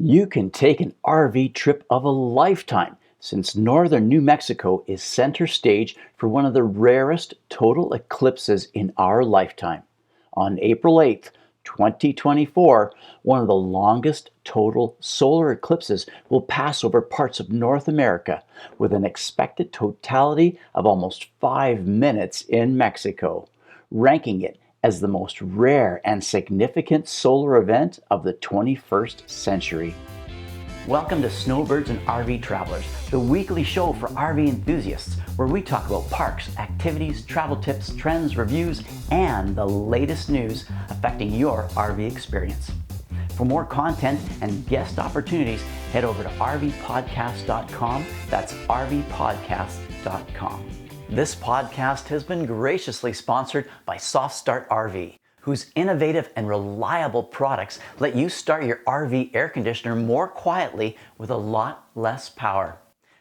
You can take an RV trip of a lifetime since northern New Mexico is center stage for one of the rarest total eclipses in our lifetime. On April 8th, 2024, one of the longest total solar eclipses will pass over parts of North America with an expected totality of almost 5 minutes in Mexico, ranking it as the most rare and significant solar event of the 21st century. Welcome to Snowbirds and RV Travelers, the weekly show for RV enthusiasts, where we talk about parks, activities, travel tips, trends, reviews, and the latest news affecting your RV experience. For more content and guest opportunities, head over to rvpodcast.com. That's rvpodcast.com. This podcast has been graciously sponsored by Soft Start RV, whose innovative and reliable products let you start your RV air conditioner more quietly with a lot less power.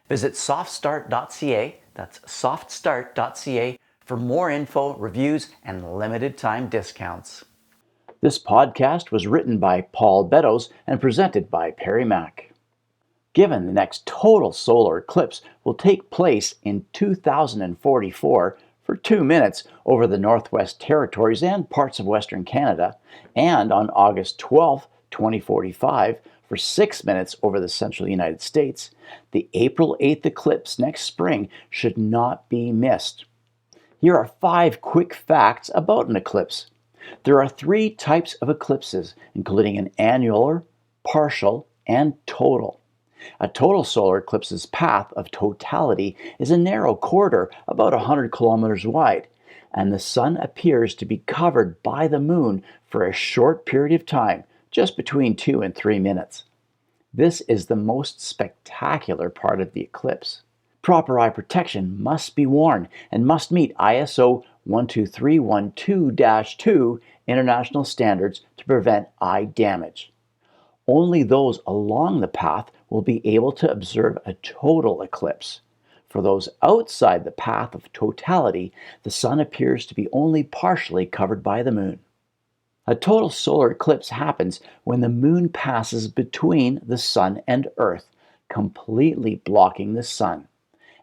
Visit softstart.ca, that's softstart.ca, for more info, reviews, and limited time discounts. This podcast was written by Paul Beddoes and presented by Perry Mack. Given the next total solar eclipse will take place in 2044 for 2 minutes over the Northwest Territories and parts of Western Canada, and on August 12, 2045 for 6 minutes over the central United States, the April 8th eclipse next spring should not be missed. Here are 5 quick facts about an eclipse. There are 3 types of eclipses, including an annular, partial, and total. A total solar eclipse's path of totality is a narrow corridor about 100 kilometers wide, and the sun appears to be covered by the moon for a short period of time, just between 2 and 3 minutes. This is the most spectacular part of the eclipse. Proper eye protection must be worn and must meet ISO 12312-2 international standards to prevent eye damage. Only those along the path will be able to observe a total eclipse. For those outside the path of totality, the sun appears to be only partially covered by the moon. A total solar eclipse happens when the moon passes between the sun and Earth, completely blocking the sun.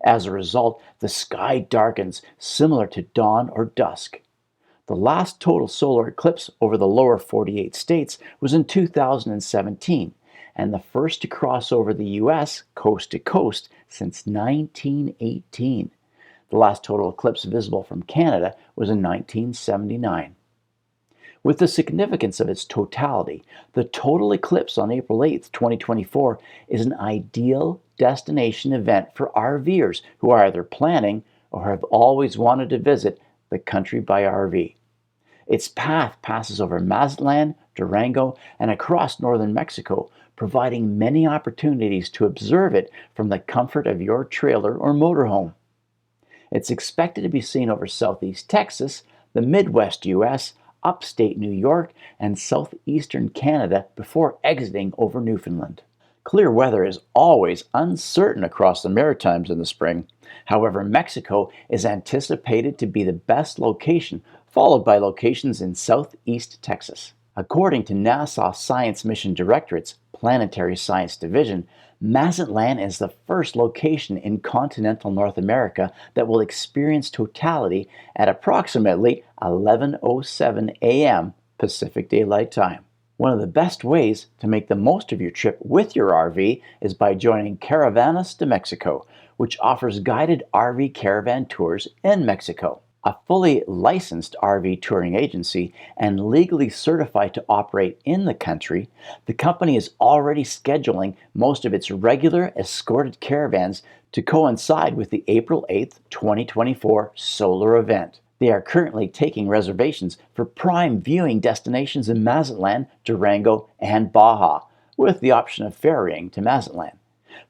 As a result, the sky darkens, similar to dawn or dusk. The last total solar eclipse over the lower 48 states was in 2017, and the first to cross over the U.S. coast to coast since 1918. The last total eclipse visible from Canada was in 1979. With the significance of its totality, the total eclipse on April 8, 2024 is an ideal destination event for RVers who are either planning or have always wanted to visit the country by RV. Its path passes over Mazatlán, Durango, and across northern Mexico, providing many opportunities to observe it from the comfort of your trailer or motorhome. It's expected to be seen over Southeast Texas, the Midwest U.S., Upstate New York, and Southeastern Canada before exiting over Newfoundland. Clear weather is always uncertain across the Maritimes in the spring. However, Mexico is anticipated to be the best location, followed by locations in Southeast Texas. According to NASA Science Mission Directorate's Planetary Science Division, Mazatlán is the first location in continental North America that will experience totality at approximately 11:07 a.m. Pacific Daylight Time. One of the best ways to make the most of your trip with your RV is by joining Caravanas de Mexico, which offers guided RV caravan tours in Mexico. A fully licensed RV touring agency and legally certified to operate in the country, the company is already scheduling most of its regular escorted caravans to coincide with the April 8, 2024 solar event. They are currently taking reservations for prime viewing destinations in Mazatlán, Durango, and Baja, with the option of ferrying to Mazatlán.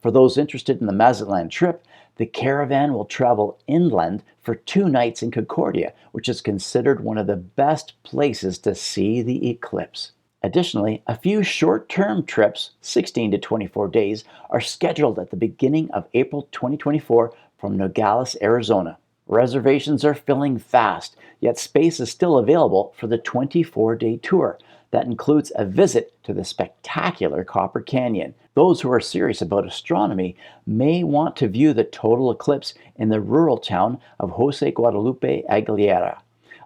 For those interested in the Mazatlán trip, the caravan will travel inland for 2 nights in Concordia, which is considered one of the best places to see the eclipse. Additionally, a few short-term trips, 16 to 24 days, are scheduled at the beginning of April 2024 from Nogales, Arizona. Reservations are filling fast, yet space is still available for the 24-day tour. that includes a visit to the spectacular Copper Canyon. Those who are serious about astronomy may want to view the total eclipse in the rural town of Jose Guadalupe Aguilera,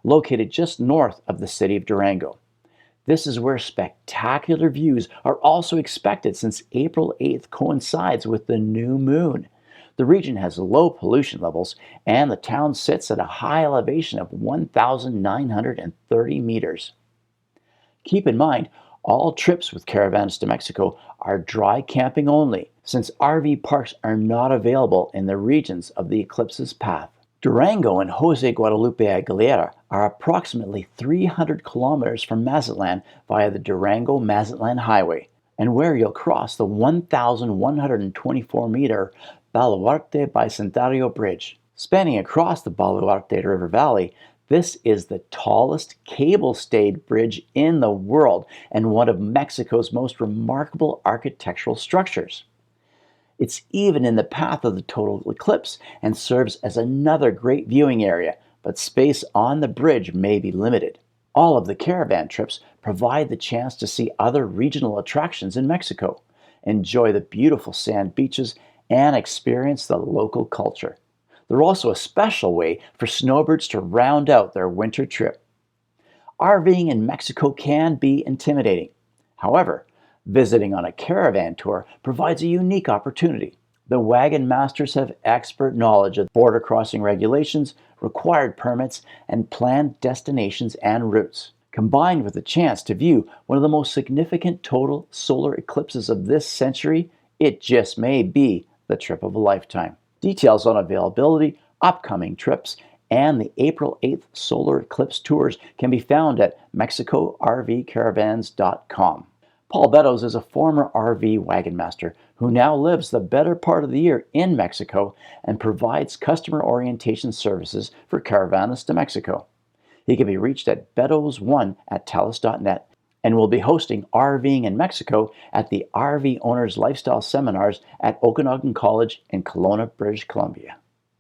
located just north of the city of Durango. This is where spectacular views are also expected since April 8th coincides with the new moon. The region has low pollution levels, and the town sits at a high elevation of 1,930 meters. Keep in mind, all trips with caravans to Mexico are dry camping only, since RV parks are not available in the regions of the eclipse's path. Durango and Jose Guadalupe Aguilera are approximately 300 kilometers from Mazatlán via the Durango-Mazatlán Highway, and where you'll cross the 1,124-meter Baluarte Bicentenario Bridge. Spanning across the Baluarte River Valley, this is the tallest cable-stayed bridge in the world and one of Mexico's most remarkable architectural structures. It's even in the path of the total eclipse and serves as another great viewing area, but space on the bridge may be limited. All of the caravan trips provide the chance to see other regional attractions in Mexico, enjoy the beautiful sand beaches, and experience the local culture. They're also a special way for snowbirds to round out their winter trip. RVing in Mexico can be intimidating. However, visiting on a caravan tour provides a unique opportunity. The wagon masters have expert knowledge of border crossing regulations, required permits, and planned destinations and routes. Combined with the chance to view one of the most significant total solar eclipses of this century, it just may be the trip of a lifetime. Details on availability, upcoming trips, and the April 8th solar eclipse tours can be found at mexicorvcaravans.com. Paul Beddoes is a former RV wagon master who now lives the better part of the year in Mexico and provides customer orientation services for caravanists to Mexico. He can be reached at beddoes1@telus.net and will be hosting RVing in Mexico at the RV Owners Lifestyle Seminars at Okanagan College in Kelowna, British Columbia.